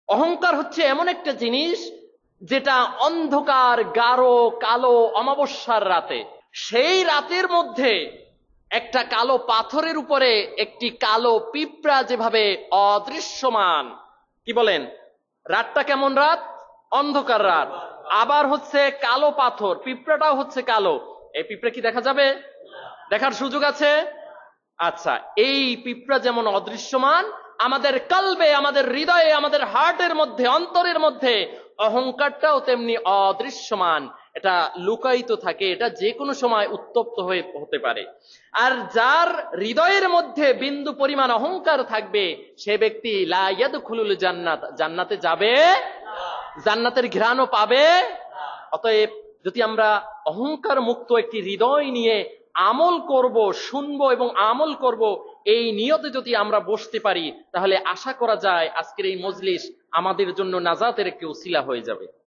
অহংকার হচ্ছে এমন একটা জিনিস যেটা অন্ধকার গাঢ় কালো অমাবস্যার রাতে, সেই রাতের মধ্যে একটা কালো পাথরের উপরে একটি কালো পিঁপড়া যেভাবে অদৃশ্যমান। কি বলেন? রাতটা কেমন রাত? অন্ধকার রাত। আবার হচ্ছে কালো পাথর, পিঁপড়াটাও হচ্ছে কালো। এই পিঁপড়া কি দেখা যাবে? দেখার সুযোগ আছে? আচ্ছা, এই পিঁপড়া যেমন অদৃশ্যমান, আমাদের কলবে, আমাদের হৃদয়ে, আমাদের হার্টের মধ্যে, অন্তরের মধ্যে অহংকারটাও তেমনি অদৃশ্যমান। এটা লুকায়িত থাকে, এটা যে কোনো সময় উত্তপ্ত হয়ে হতে পারে। আর যার হৃদয়ের মধ্যে বিন্দু পরিমাণ অহংকার থাকবে, সে ব্যক্তি লা ইয়াদখুলুল জান্নাত, জান্নাতে যাবে, জান্নাতের ঘ্রাণও পাবে। অতএব যদি আমরা অহংকার মুক্ত একটি হৃদয় নিয়ে আমল করব, শুনবো এবং আমল করব, এই নিয়তে যদি আমরা বসতে পারি, তাহলে আশা করা যায় আজকের এই মজলিস আমাদের জন্য নাজাতের একটি উসিলা হয়ে যাবে।